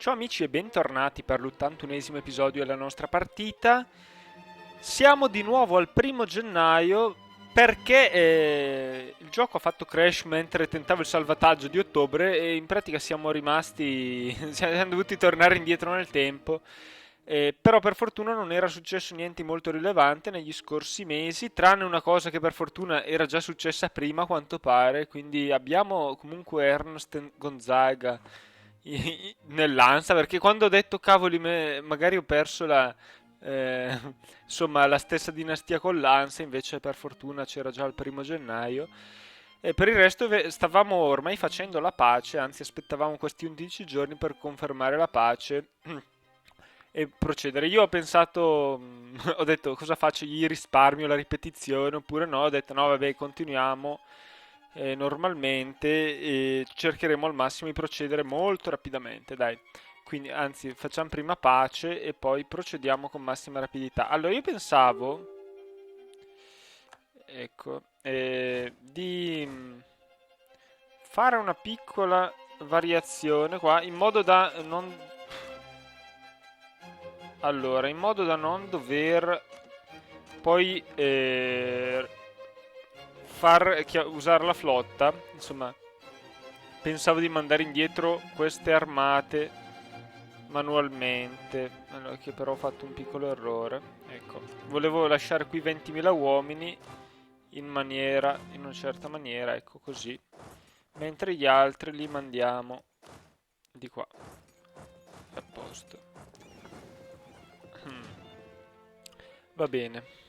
Ciao amici e bentornati per l'81esimo episodio della nostra partita. Siamo di nuovo al 1° gennaio perché il gioco ha fatto crash mentre tentavo il salvataggio di ottobre e in pratica siamo rimasti, siamo dovuti tornare indietro nel tempo. Però per fortuna non era successo niente di molto rilevante negli scorsi mesi, tranne una cosa che per fortuna era già successa prima a quanto pare, quindi abbiamo comunque Ernst Gonzaga nell'ansia, perché quando ho detto cavoli, magari ho perso eh, insomma, la stessa dinastia con l'ansia, invece per fortuna c'era già il 1° gennaio. E per il resto stavamo ormai facendo la pace, anzi aspettavamo questi 11 giorni per confermare la pace e procedere. Io ho pensato, ho detto cosa faccio? Gli risparmio la ripetizione oppure no? Ho detto no, vabbè, continuiamo normalmente e cercheremo al massimo di procedere molto rapidamente, dai. Quindi, anzi, facciamo prima pace e poi procediamo con massima rapidità. Allora, io pensavo, ecco, di fare una piccola variazione qua in modo da non... Allora, in modo da non dover poi usare la flotta, insomma, pensavo di mandare indietro queste armate manualmente, allora, che però ho fatto un piccolo errore. Ecco, volevo lasciare qui 20.000 uomini in una certa maniera, ecco così, mentre gli altri li mandiamo di qua. A posto. Hmm. Va bene.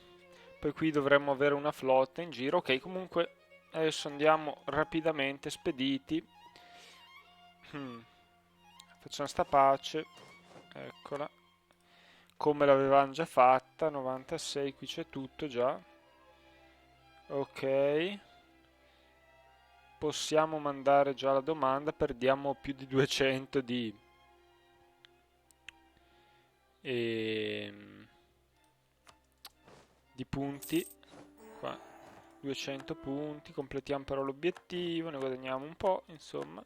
Poi qui dovremmo avere una flotta in giro. Ok, comunque adesso andiamo rapidamente, spediti. Hmm. Facciamo sta pace. Eccola. Come l'avevamo già fatta. 96, qui c'è tutto già. Ok. Possiamo mandare già la domanda. Perdiamo più di 200 ehm, di punti. Qua 200 punti, completiamo però l'obiettivo, ne guadagniamo un po', insomma,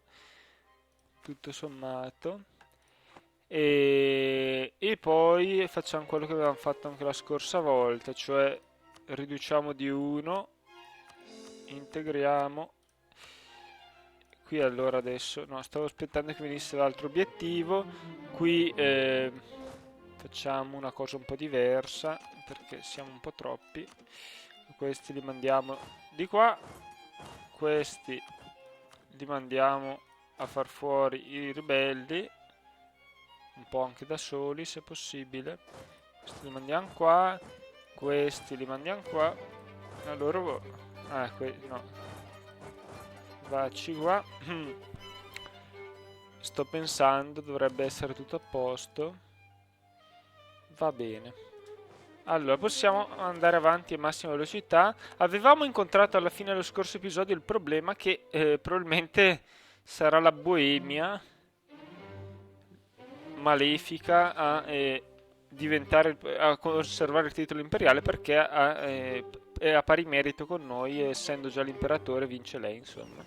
tutto sommato. E poi facciamo quello che avevamo fatto anche la scorsa volta, cioè riduciamo di 1, integriamo. Qui allora adesso, no, stavo aspettando che venisse l'altro obiettivo. Qui facciamo una cosa un po' diversa perché siamo un po' troppi. Questi li mandiamo di qua, questi li mandiamo a far fuori i ribelli, un po' anche da soli se possibile. Questi li mandiamo qua, questi li mandiamo qua. Allora, no, vacci qua. Sto pensando, dovrebbe essere tutto a posto. Va bene. Allora, possiamo andare avanti a massima velocità. Avevamo incontrato alla fine dello scorso episodio il problema che probabilmente sarà la Boemia malefica a conservare il titolo imperiale perché è a pari merito con noi, essendo già l'imperatore, vince lei, insomma.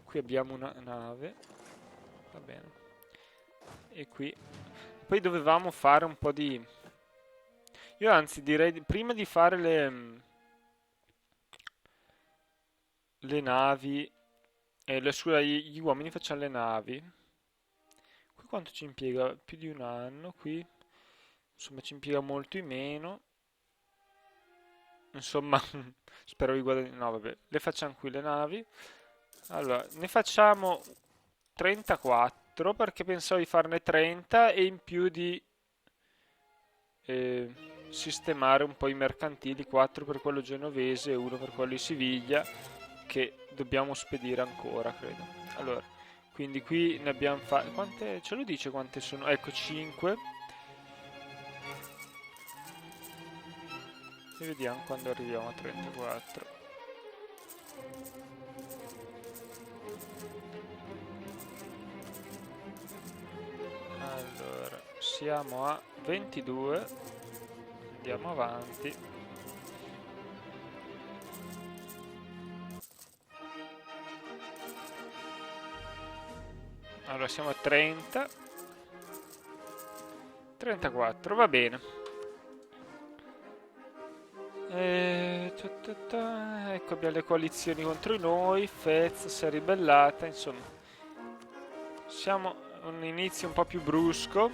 Qui abbiamo una nave, va bene. E qui. Poi dovevamo fare un po' di... Io anzi direi, prima di fare le navi, gli uomini facciamo le navi. Qui quanto ci impiega? Più di un anno, qui insomma ci impiega molto di meno. Insomma, spero di guadagnare. No, vabbè, le facciamo qui le navi. Allora, ne facciamo 34 perché pensavo di farne 30 e in più di eh, sistemare un po' i mercantili, 4 per quello genovese e 1 per quello di Siviglia, che dobbiamo spedire ancora, credo. Allora, quindi qui ne abbiamo fatte... Quante... Ce lo dice quante sono? Ecco, 5. E vediamo quando arriviamo a 34. Allora, siamo a 22. Andiamo avanti. Allora, siamo a 30. 34, va bene. Ecco, abbiamo le coalizioni contro noi. Fez si è ribellata. Insomma, siamo un inizio un po' più brusco.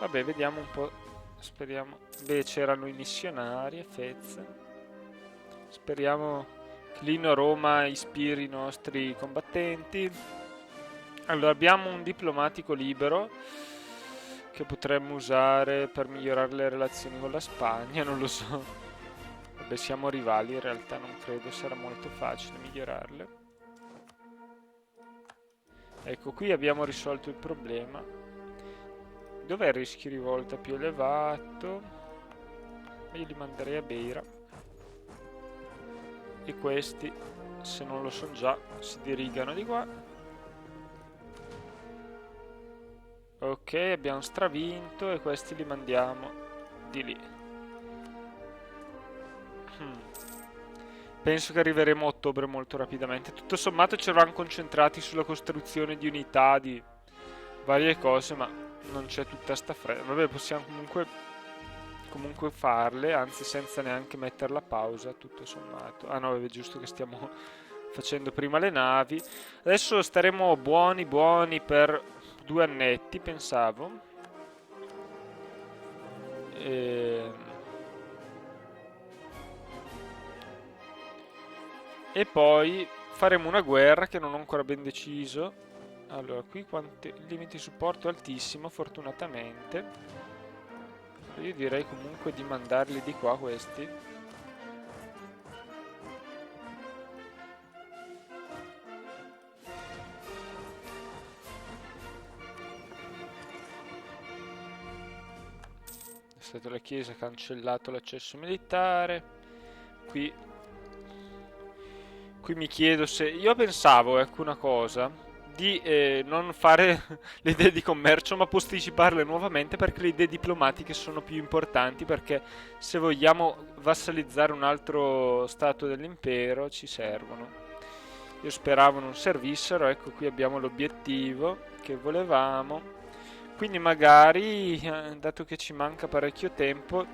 Vabbè, vediamo un po'. Speriamo. Beh, c'erano i missionari e Fez. Speriamo che Lino Roma ispiri i nostri combattenti. Allora, abbiamo un diplomatico libero che potremmo usare per migliorare le relazioni con la Spagna, non lo so. Vabbè, siamo rivali, in realtà non credo sarà molto facile migliorarle. Ecco, qui abbiamo risolto il problema. Dov'è il rischio rivolta più elevato? Io li manderei a Beira. E questi, se non lo sono già, si dirigano di qua. Ok, abbiamo stravinto e questi li mandiamo di lì. Penso che arriveremo a ottobre molto rapidamente. Tutto sommato ci eravamo concentrati sulla costruzione di unità, di varie cose, ma non c'è tutta sta fretta. Vabbè, possiamo comunque farle, anzi senza neanche mettere la pausa, tutto sommato. Ah no, è giusto che stiamo facendo prima le navi. Adesso staremo buoni per 2 annetti, pensavo. E poi faremo una guerra che non ho ancora ben deciso. Allora, qui il limite di supporto è altissimo, fortunatamente. Io direi comunque di mandarli di qua questi. È stata la chiesa, ha cancellato l'accesso militare. Qui mi chiedo se... Io pensavo, ecco una cosa, di non fare le idee di commercio, ma posticiparle nuovamente perché le idee diplomatiche sono più importanti, perché se vogliamo vassalizzare un altro stato dell'impero ci servono. Io speravo non servissero, ecco qui abbiamo l'obiettivo che volevamo. Quindi magari, dato che ci manca parecchio tempo,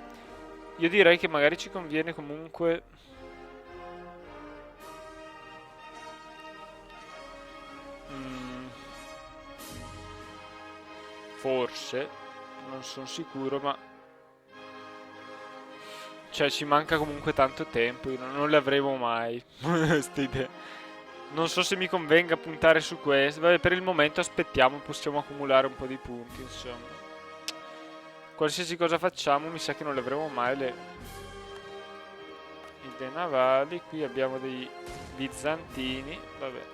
io direi che magari ci conviene comunque... Forse, non sono sicuro, ma... Cioè, ci manca comunque tanto tempo, io non le avremo mai, queste idee. Non so se mi convenga puntare su questo. Vabbè, per il momento aspettiamo, possiamo accumulare un po' di punti, insomma. Qualsiasi cosa facciamo, mi sa che non le avremo mai le idee navali. Qui abbiamo dei bizantini, vabbè.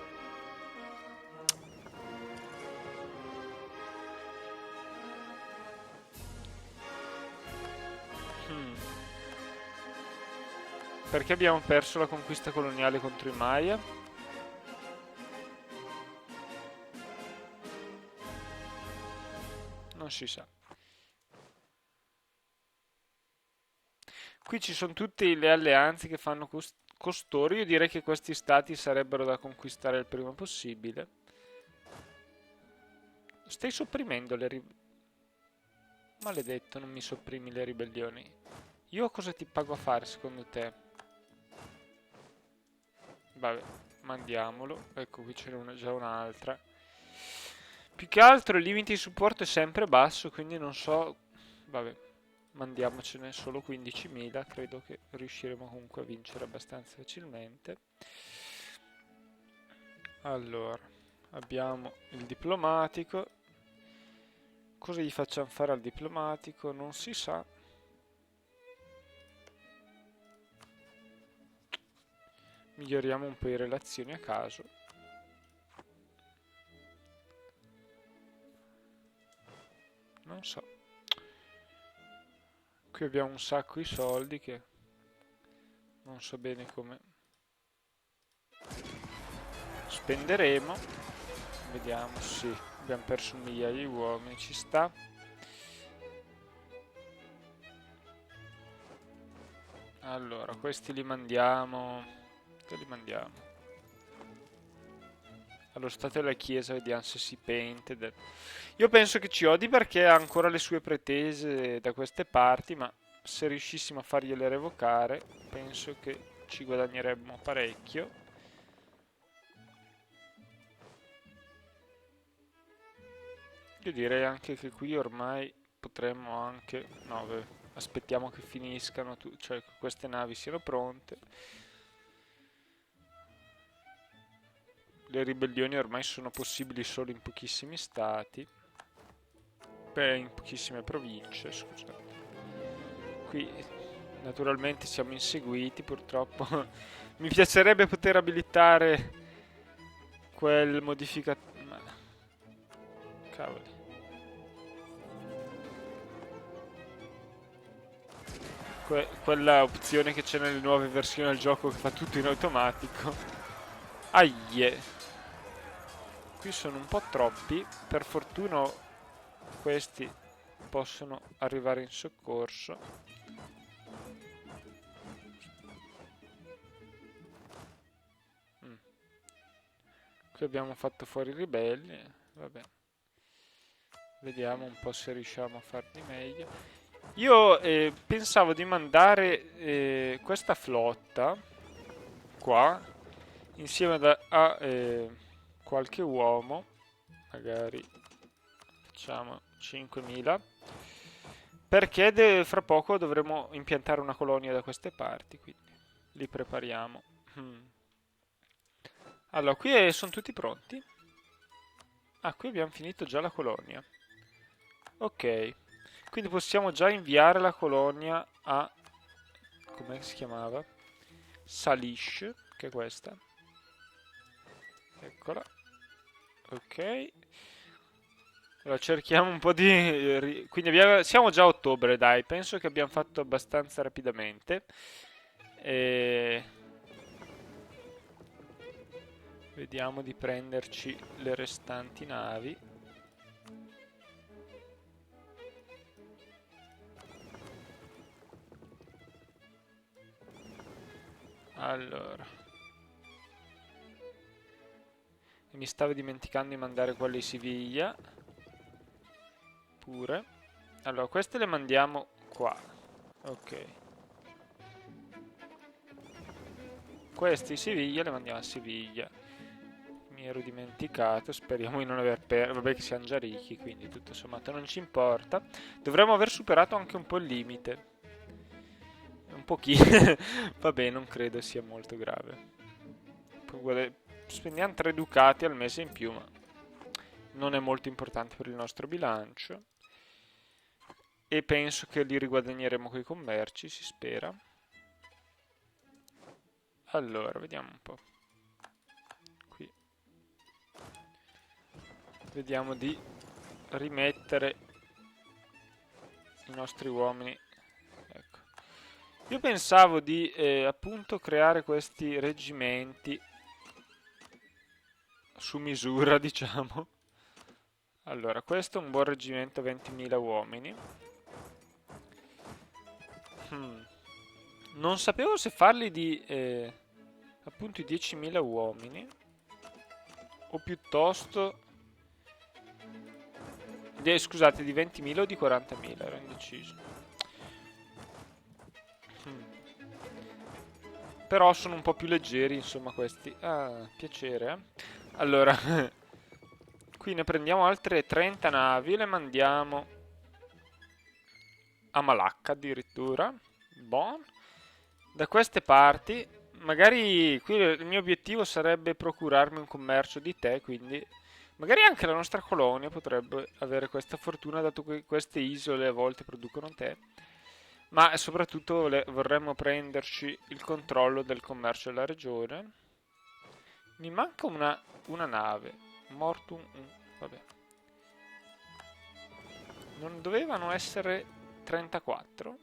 Perché abbiamo perso la conquista coloniale contro i Maya? Non si sa. Qui ci sono tutte le alleanze che fanno costoro. Io direi che questi stati sarebbero da conquistare il prima possibile. Stai sopprimendo le ribellioni. Maledetto, non mi sopprimi le ribellioni. Io cosa ti pago a fare secondo te? Vabbè, mandiamolo. Ecco, qui c'è già un'altra. Più che altro il limite di supporto è sempre basso, quindi non so... Vabbè, mandiamocene solo 15.000. Credo che riusciremo comunque a vincere abbastanza facilmente. Allora, abbiamo il diplomatico. Cosa gli facciamo fare al diplomatico? Non si sa. Miglioriamo un po' le relazioni a caso. Non so. Qui abbiamo un sacco di soldi che non so bene come spenderemo. Vediamo, sì, abbiamo perso un migliaio di uomini, ci sta. Allora, questi li mandiamo. Che li mandiamo? allo stato della chiesa, vediamo se si pente. Io penso che ci odi perché ha ancora le sue pretese da queste parti, ma se riuscissimo a fargliele revocare, penso che ci guadagneremmo parecchio. Io direi anche che qui ormai potremmo anche... No, beh, aspettiamo che finiscano, cioè che queste navi siano pronte. Le ribellioni ormai sono possibili solo in pochissimi stati. Beh, in pochissime province, scusate. Qui naturalmente siamo inseguiti, purtroppo. Mi piacerebbe poter abilitare quel modificatore. Ma... Cavoli. Quella opzione che c'è nelle nuove versioni del gioco che fa tutto in automatico. Aie. Qui sono un po' troppi. Per fortuna questi possono arrivare in soccorso. Qui abbiamo fatto fuori i ribelli. Vabbè. Vediamo un po' se riusciamo a farli meglio. Io pensavo di mandare questa flotta qua insieme a qualche uomo, magari facciamo 5.000, perché fra poco dovremo impiantare una colonia da queste parti, quindi li prepariamo. Allora, qui sono tutti pronti. Ah, qui abbiamo finito già la colonia. Ok, quindi possiamo già inviare la colonia a... come si chiamava? Salish, che è questa. Eccola. Ok. Allora cerchiamo un po' di... Quindi siamo già a ottobre, dai. Penso che abbiamo fatto abbastanza rapidamente. E... Vediamo di prenderci le restanti navi. Allora. Mi stavo dimenticando di mandare quelle di Siviglia. Pure. Allora, queste le mandiamo qua. Ok. Queste di Siviglia le mandiamo a Siviglia. Mi ero dimenticato, speriamo di non aver perso. Vabbè che siamo già ricchi, quindi tutto sommato non ci importa. Dovremmo aver superato anche un po' il limite. Un pochino. Vabbè, non credo sia molto grave. Spendiamo 3 ducati al mese in più, ma non è molto importante per il nostro bilancio. E penso che li riguadagneremo coi commerci, si spera. Allora, vediamo un po'. Qui. Vediamo di rimettere i nostri uomini. Ecco. Io pensavo di appunto creare questi reggimenti su misura, diciamo. Allora, questo è un buon reggimento, 20.000 uomini. Non sapevo se farli di appunto i 10.000 uomini o piuttosto scusate, di 20.000 o di 40.000, ero indeciso. Però sono un po' più leggeri, insomma, questi. Ah, piacere. Allora, qui ne prendiamo altre 30 navi e le mandiamo a Malacca addirittura. Buon. Da queste parti, magari qui il mio obiettivo sarebbe procurarmi un commercio di tè, quindi magari anche la nostra colonia potrebbe avere questa fortuna, dato che queste isole a volte producono tè. Ma soprattutto vorremmo prenderci il controllo del commercio della regione. Mi manca una nave. Mortum. Vabbè. Non dovevano essere 34?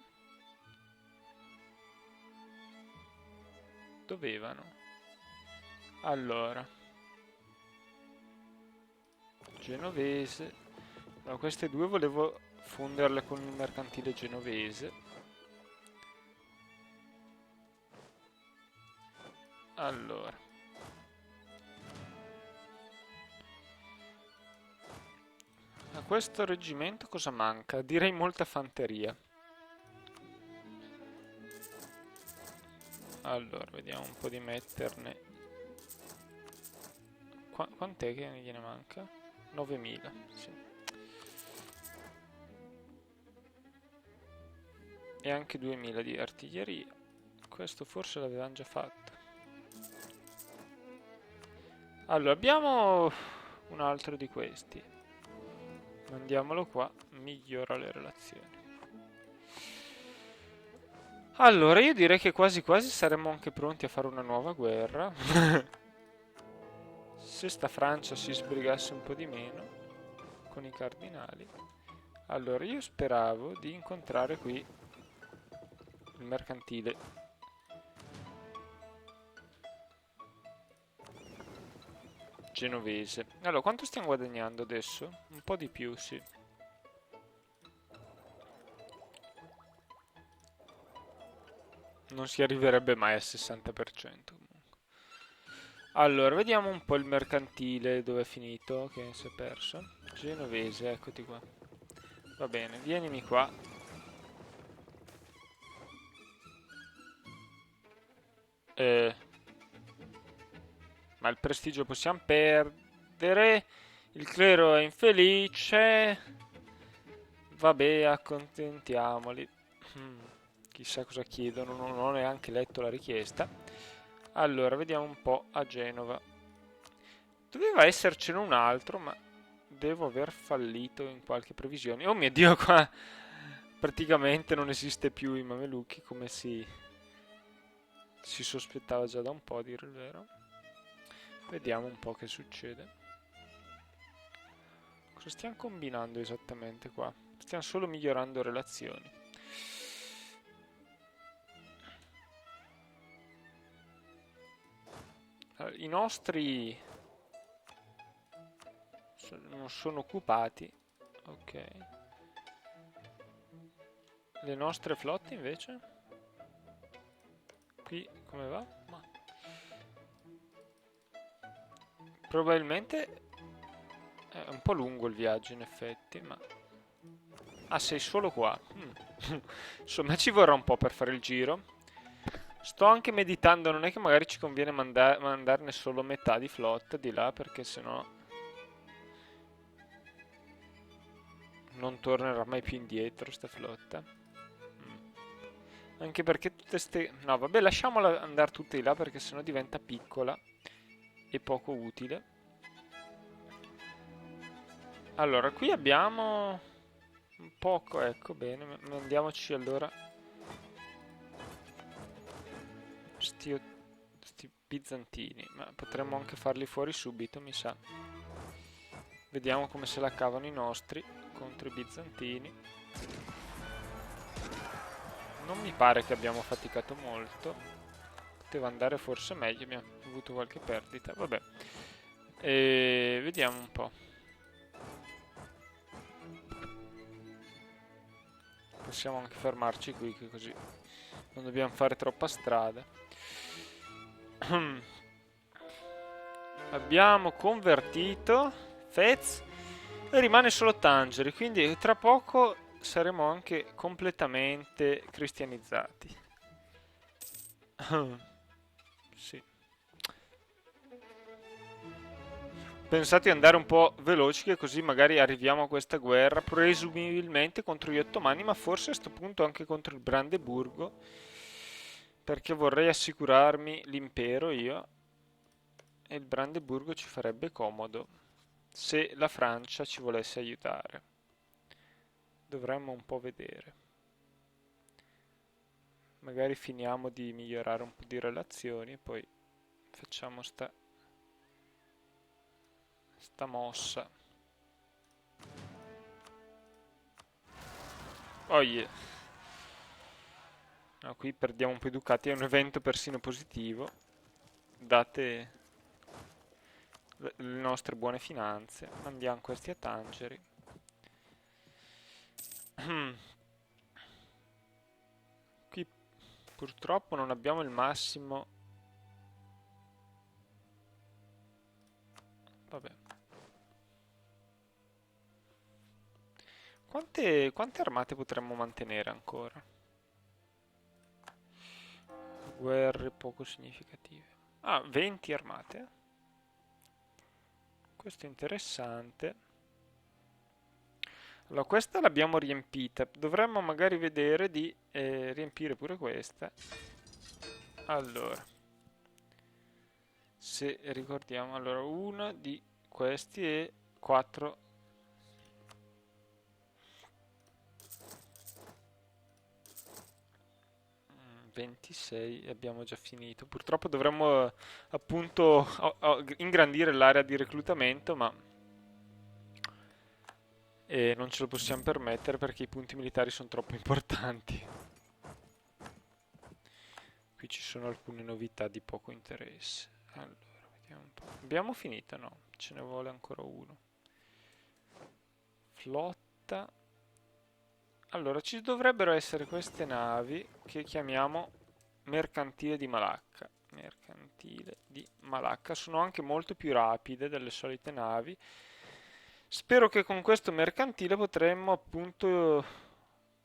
Dovevano. Allora. Genovese. Allora, queste due volevo fonderle con il mercantile genovese. Allora. questo reggimento cosa manca? Direi molta fanteria. Allora, vediamo un po' di metterne. Quant'è che gliene manca? 9.000, sì. E anche 2.000 di artiglieria. Questo forse l'avevamo già fatto. Allora, abbiamo un altro di questi. Mandiamolo qua, migliora le relazioni. Allora, io direi che quasi quasi saremmo anche pronti a fare una nuova guerra. Se sta Francia si sbrigasse un po' di meno con i cardinali. Allora, io speravo di incontrare qui il mercantile. Genovese. Allora, quanto stiamo guadagnando adesso? Un po' di più, sì. Non si arriverebbe mai al 60% comunque. Allora, vediamo un po' il mercantile dove è finito, che si è perso. Genovese, eccoti qua. Va bene, vienimi qua. Ma il prestigio possiamo perdere. Il clero è infelice. Vabbè, accontentiamoli. Chissà cosa chiedono, non ho neanche letto la richiesta. Allora, vediamo un po' a Genova. Doveva essercene un altro, ma devo aver fallito in qualche previsione. Oh mio Dio, qua praticamente non esiste più i Mamelucchi, come si sospettava già da un po', a dire il vero. Vediamo un po' che succede. Cosa stiamo combinando esattamente qua? Stiamo solo migliorando relazioni. Allora, i nostri non sono occupati. Ok. Le nostre flotte invece? Qui come va? Ma probabilmente è un po' lungo il viaggio in effetti, ma... Ah, sei solo qua. Insomma, ci vorrà un po' per fare il giro. Sto anche meditando, non è che magari ci conviene mandarne solo metà di flotta di là, perché sennò non tornerà mai più indietro sta flotta. Anche perché tutte ste... No, vabbè, lasciamola andare tutte di là perché sennò diventa piccola e poco utile. Allora, qui abbiamo un poco, ecco, bene, mandiamoci allora sti bizantini, ma potremmo anche farli fuori subito, mi sa. Vediamo come se la cavano i nostri contro i bizantini. Non mi pare che abbiamo faticato molto. Poteva andare forse meglio, abbiamo avuto qualche perdita, vabbè. E vediamo un po'. Possiamo anche fermarci qui, che così non dobbiamo fare troppa strada. Abbiamo convertito Fez e rimane solo Tangeri, quindi tra poco saremo anche completamente cristianizzati. Sì. Pensate di andare un po' veloci che così magari arriviamo a questa guerra presumibilmente contro gli ottomani, ma forse a questo punto anche contro il Brandeburgo, perché vorrei assicurarmi l'impero io e il Brandeburgo ci farebbe comodo se la Francia ci volesse aiutare. Dovremmo un po' vedere. Magari finiamo di migliorare un po' di relazioni e poi facciamo sta mossa. Oh yeah. No, qui perdiamo un po' i ducati, è un evento persino positivo, date le nostre buone finanze. Mandiamo questi a Tangeri. Qui purtroppo non abbiamo il massimo. Vabbè. Quante armate potremmo mantenere ancora? Guerre poco significative. Ah, 20 armate. Questo è interessante. Allora, questa l'abbiamo riempita. Dovremmo magari vedere di riempire pure questa. Allora, se ricordiamo, allora uno di questi e 4. 26 e abbiamo già finito. Purtroppo dovremmo appunto ingrandire l'area di reclutamento, ma non ce lo possiamo permettere perché i punti militari sono troppo importanti. Qui ci sono alcune novità di poco interesse. Allora, vediamo un po'. Abbiamo finito? No, ce ne vuole ancora uno. Flotta. Allora, ci dovrebbero essere queste navi che chiamiamo mercantile di Malacca. Mercantile di Malacca. Sono anche molto più rapide delle solite navi. Spero che con questo mercantile potremmo appunto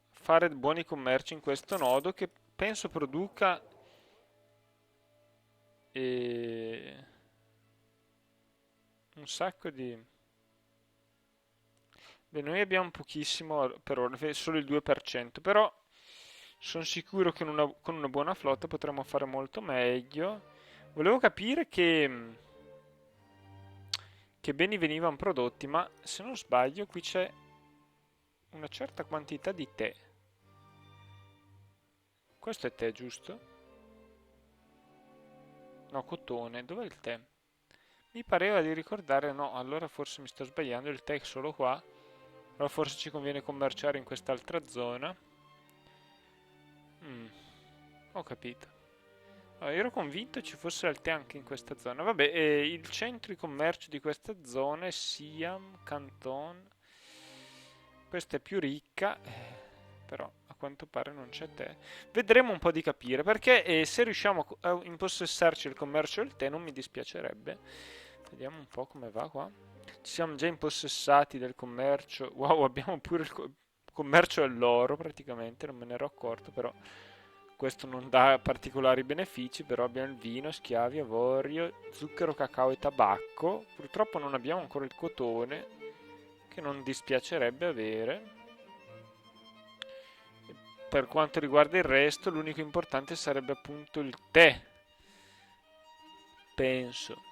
fare buoni commerci in questo nodo che penso produca un sacco di... Beh, noi abbiamo pochissimo per ora, solo il 2%, però sono sicuro che con una buona flotta potremo fare molto meglio. Volevo capire che beni venivano prodotti, ma se non sbaglio qui c'è una certa quantità di tè. Questo è tè, giusto? No, cotone. Dov'è il tè? Mi pareva di ricordare, no, allora forse mi sto sbagliando, il tè è solo qua. Allora forse ci conviene commerciare in quest'altra zona. Mm, ho capito. Allora, ero convinto ci fosse il tè anche in questa zona. Vabbè, il centro di commercio di questa zona è Siam, Canton. Questa è più ricca, però a quanto pare non c'è tè. Vedremo un po' di capire, perché se riusciamo a impossessarci il commercio del tè non mi dispiacerebbe. Vediamo un po' come va qua. Ci siamo già impossessati del commercio. Wow, abbiamo pure il commercio dell'oro praticamente, non me ne ero accorto, però questo non dà particolari benefici, però abbiamo il vino, schiavi, avorio, zucchero, cacao e tabacco. Purtroppo non abbiamo ancora il cotone, che non dispiacerebbe avere. Per quanto riguarda il resto, l'unico importante sarebbe appunto il tè, penso.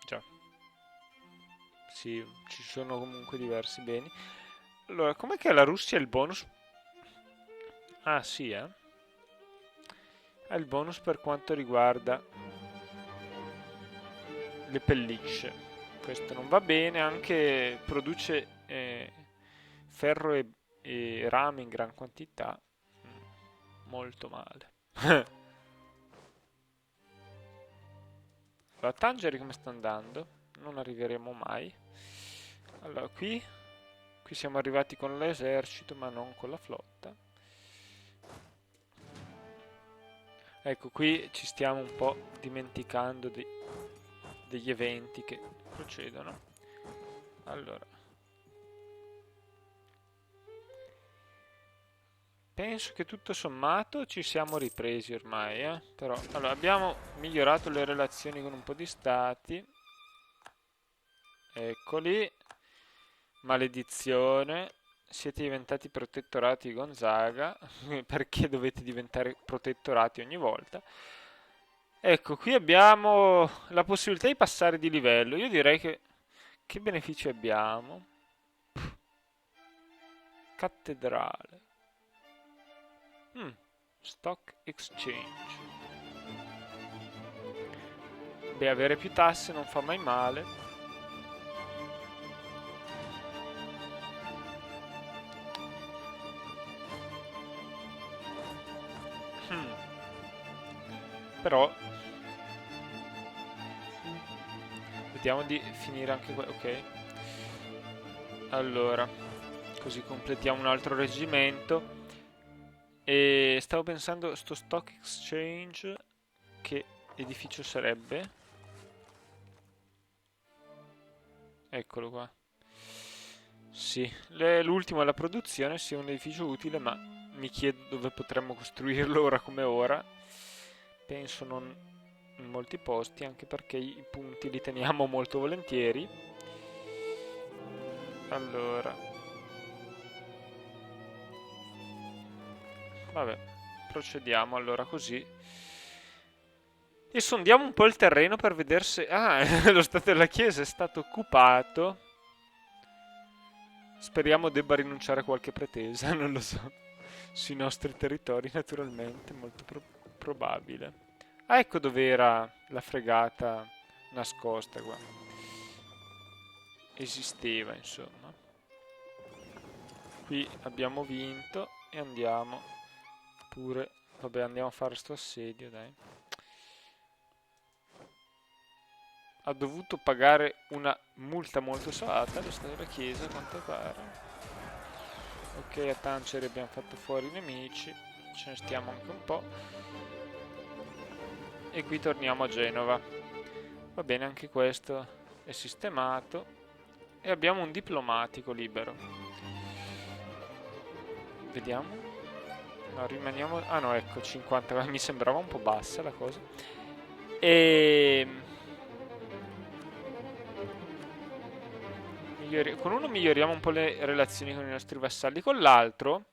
Già, sì, ci sono comunque diversi beni. Allora, com'è che la Russia ha il bonus? Ah, sì, eh? Ha il bonus per quanto riguarda le pellicce. Questo non va bene, anche produce ferro e rame in gran quantità. Molto male. La Tangeri come sta andando? Non arriveremo mai. Allora, qui siamo arrivati con l'esercito, ma non con la flotta. Ecco, qui ci stiamo un po' dimenticando degli eventi che procedono. Allora, penso che tutto sommato ci siamo ripresi ormai, Però, allora, abbiamo migliorato le relazioni con un po' di stati. Eccoli. Maledizione. Siete diventati protettorati di Gonzaga. Perché dovete diventare protettorati ogni volta? Ecco, qui abbiamo la possibilità di passare di livello. Io direi che benefici abbiamo? Cattedrale. Mm, Stock Exchange. Beh, avere più tasse non fa mai male. Hmm, Però vediamo di finire anche qua. Ok. Allora, così completiamo un altro reggimento. E stavo pensando, sto Stock Exchange, che edificio sarebbe? Eccolo qua. Sì, l'ultimo è la produzione, sì, è un edificio utile, ma mi chiedo dove potremmo costruirlo ora come ora. Penso non in molti posti, anche perché i punti li teniamo molto volentieri. Allora, vabbè, procediamo allora così. E sondiamo un po' il terreno per vedere se... Ah, lo stato della chiesa è stato occupato. Speriamo debba rinunciare a qualche pretesa, non lo so. Sui nostri territori, naturalmente, molto probabile. Ah, ecco dove era la fregata nascosta qua. Esisteva, insomma. Qui abbiamo vinto e andiamo pure... Vabbè, andiamo a fare sto assedio, dai. Ha dovuto pagare una multa molto salata allo stato della chiesa, a quanto pare. Ok, a Tanceri abbiamo fatto fuori i nemici, ce ne stiamo anche un po'. E qui torniamo a Genova. Va bene, anche questo è sistemato. E abbiamo un diplomatico libero. Vediamo. No, rimaniamo... Ah no, ecco, 50. Mi sembrava un po' bassa la cosa. E... Con uno miglioriamo un po' le relazioni con i nostri vassalli. Con l'altro...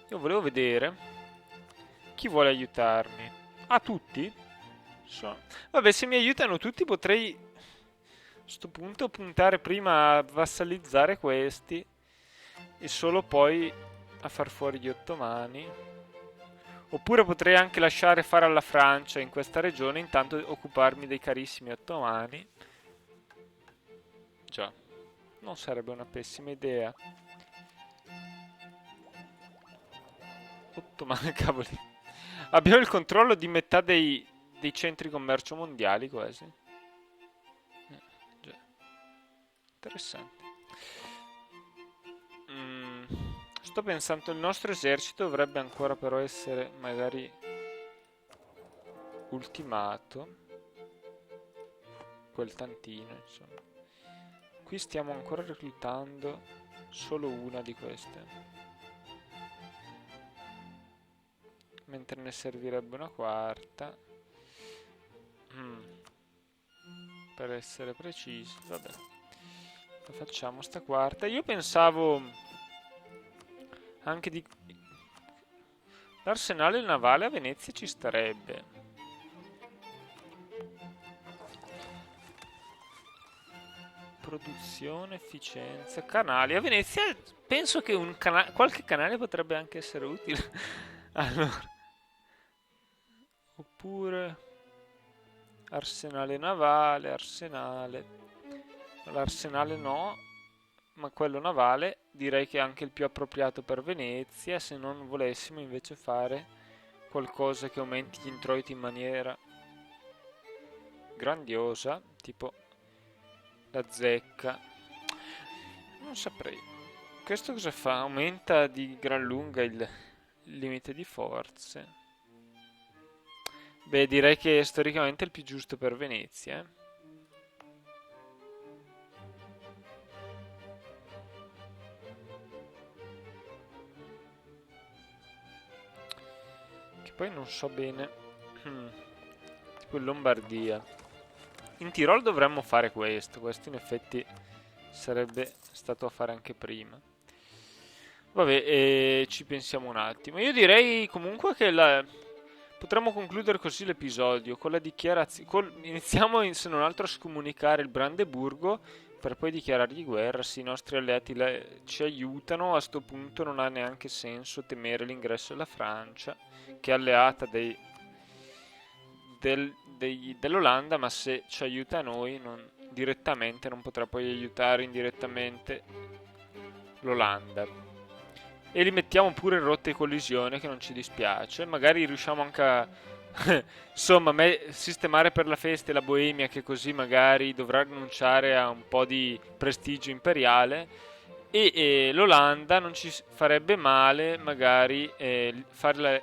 Io volevo vedere chi vuole aiutarmi. Ah, tutti? Vabbè, se mi aiutano tutti potrei a questo punto puntare prima a vassalizzare questi e solo poi a far fuori gli ottomani. Oppure potrei anche lasciare fare alla Francia in questa regione, intanto occuparmi dei carissimi ottomani. Già, non sarebbe una pessima idea. Ottomani, cavoli. Abbiamo il controllo di metà dei centri commercio mondiali quasi. Già. Interessante. Mm, sto pensando, il nostro esercito dovrebbe ancora però essere magari ultimato. Quel tantino, insomma. Qui stiamo ancora reclutando solo una di queste. Mentre ne servirebbe una quarta. Per essere precisi, vabbè. La facciamo sta quarta. Io pensavo anche di... L'arsenale navale a Venezia ci starebbe. Produzione, efficienza, canali. A Venezia penso che qualche canale potrebbe anche essere utile. Allora, oppure arsenale navale, arsenale. L'arsenale no, ma quello navale direi che è anche il più appropriato per Venezia, se non volessimo invece fare qualcosa che aumenti gli introiti in maniera grandiosa, tipo la zecca. Non saprei. Questo cosa fa? Aumenta di gran lunga il limite di forze. Beh, direi che storicamente è il più giusto per Venezia, eh. Che poi non so bene. Tipo in Lombardia. In Tirol dovremmo fare questo. Questo in effetti sarebbe stato a fare anche prima. Vabbè, ci pensiamo un attimo. Io direi comunque che potremmo concludere così l'episodio con la dichiarazione. Iniziamo se non altro a scomunicare il Brandeburgo per poi dichiarargli guerra. Se i nostri alleati ci aiutano, a sto punto non ha neanche senso temere l'ingresso della Francia, che è alleata dell'Olanda, ma se ci aiuta noi direttamente non potrà poi aiutare indirettamente l'Olanda. E li mettiamo pure in rotta di collisione, che non ci dispiace. Magari riusciamo anche a insomma sistemare per la festa la Boemia, che così magari dovrà rinunciare a un po' di prestigio imperiale. E l'Olanda non ci farebbe male magari farle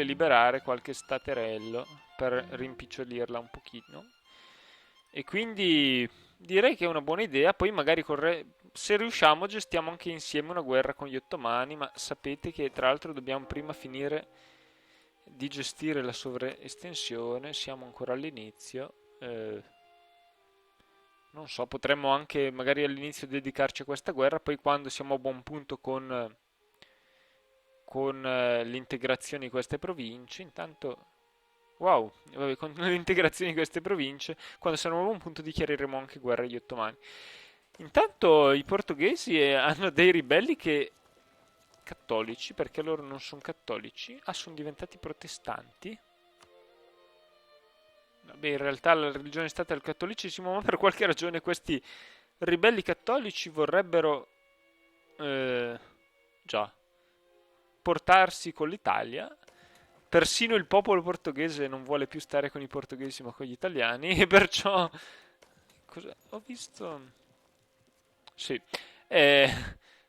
liberare qualche staterello per rimpicciolirla un pochino. E quindi direi che è una buona idea. Poi magari se riusciamo gestiamo anche insieme una guerra con gli ottomani, ma sapete che tra l'altro dobbiamo prima finire di gestire la sovraestensione, siamo ancora all'inizio. Non so, potremmo anche magari all'inizio dedicarci a questa guerra, poi quando siamo a buon punto con l'integrazione di queste province, intanto, wow, vabbè, con l'integrazione di queste province, quando saremo a buon punto dichiareremo anche guerra agli ottomani. Intanto i portoghesi hanno dei ribelli che cattolici, perché loro non sono cattolici, sono diventati protestanti. Vabbè, in realtà la religione è stata il cattolicesimo, ma per qualche ragione questi ribelli cattolici vorrebbero già portarsi con l'Italia. Persino il popolo portoghese non vuole più stare con i portoghesi ma con gli italiani e perciò ho visto. Sì. Eh,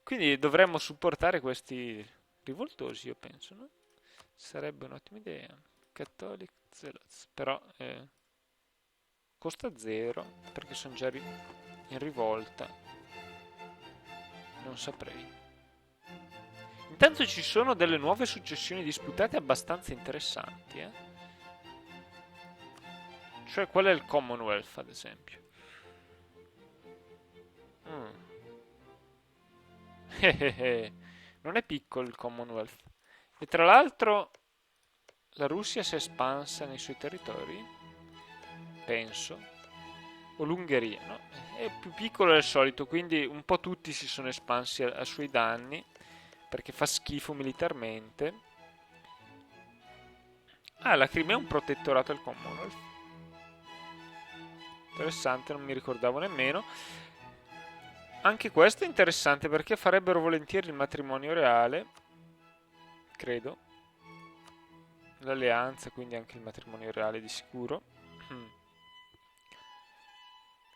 quindi dovremmo supportare questi rivoltosi, io penso, no? Sarebbe un'ottima idea. Catholic Zealots, però costa zero perché sono già in rivolta. Non saprei. Intanto ci sono delle nuove successioni disputate abbastanza interessanti, eh? Cioè, qual è il Commonwealth, ad esempio? Mm. Non è piccolo il Commonwealth. E tra l'altro la Russia si è espansa nei suoi territori, penso, o l'Ungheria, no? È più piccolo del solito, quindi un po' tutti si sono espansi a suoi danni, perché fa schifo militarmente. La Crimea è un protettorato del Commonwealth. Interessante, non mi ricordavo nemmeno. Anche questo è interessante perché farebbero volentieri il matrimonio reale, credo. L'alleanza, quindi anche il matrimonio reale di sicuro.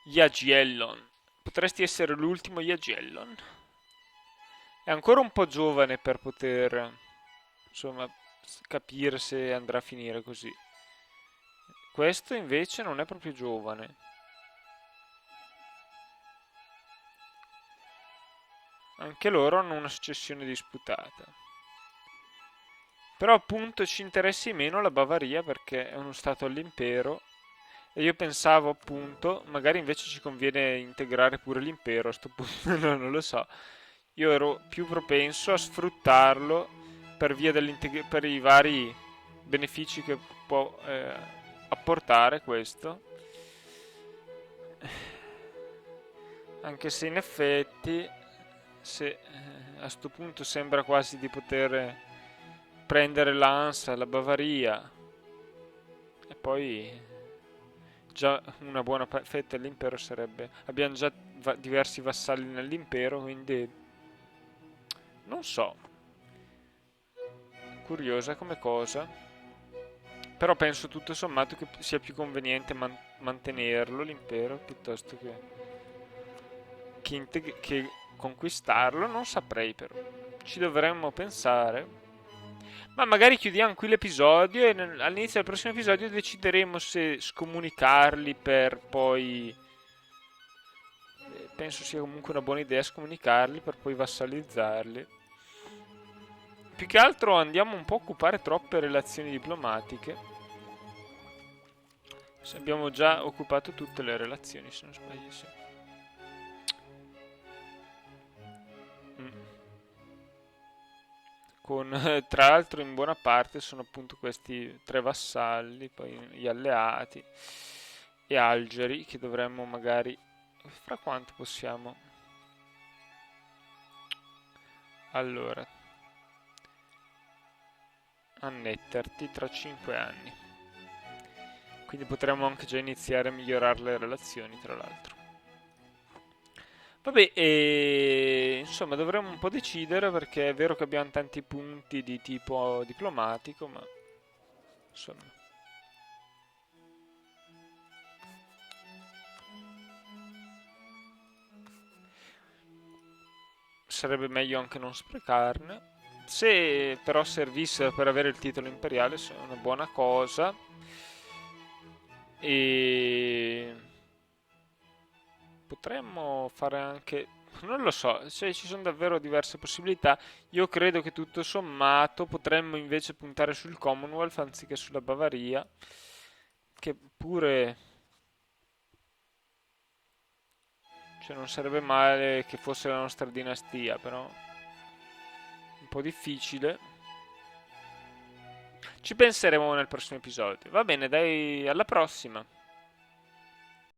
Jagiellon. Potresti essere l'ultimo Jagiellon. È ancora un po' giovane per poter, insomma, capire se andrà a finire così. Questo invece non è proprio giovane. Anche loro hanno una successione disputata. Però appunto ci interessi meno la Bavaria perché è uno stato all'impero e io pensavo appunto, magari invece ci conviene integrare pure l'impero a sto punto, no, non lo so. Io ero più propenso a sfruttarlo per via per i vari benefici che può apportare questo. Anche se in effetti, se a sto punto sembra quasi di poter prendere l'Ansa, la Bavaria e poi già una buona fetta dell'impero sarebbe. Abbiamo già diversi vassalli nell'impero, quindi non so. Curiosa come cosa. Però penso tutto sommato che sia più conveniente mantenerlo l'impero piuttosto che conquistarlo. Non saprei però. Ci dovremmo pensare. Ma magari chiudiamo qui l'episodio e all'inizio del prossimo episodio decideremo se scomunicarli per poi. Penso sia comunque una buona idea scomunicarli per poi vassalizzarli. Più che altro andiamo un po' a occupare troppe relazioni diplomatiche. Abbiamo già occupato tutte le relazioni, se non sbaglio, sì. Tra l'altro in buona parte sono appunto questi tre vassalli, poi gli alleati e Algeri che dovremmo magari. Fra quanto possiamo? Allora, annetterti tra 5 anni. Quindi potremmo anche già iniziare a migliorare le relazioni, tra l'altro. Vabbè, insomma, dovremmo un po' decidere perché è vero che abbiamo tanti punti di tipo diplomatico, ma insomma. Sarebbe meglio anche non sprecarne. Se però servissero per avere il titolo imperiale, è una buona cosa. E potremmo fare anche. Non lo so, se ci sono davvero diverse possibilità. Io credo che tutto sommato potremmo invece puntare sul Commonwealth anziché sulla Bavaria, che pure, cioè, non sarebbe male che fosse la nostra dinastia, però un po' difficile. Ci penseremo nel prossimo episodio. Va bene, dai, alla prossima.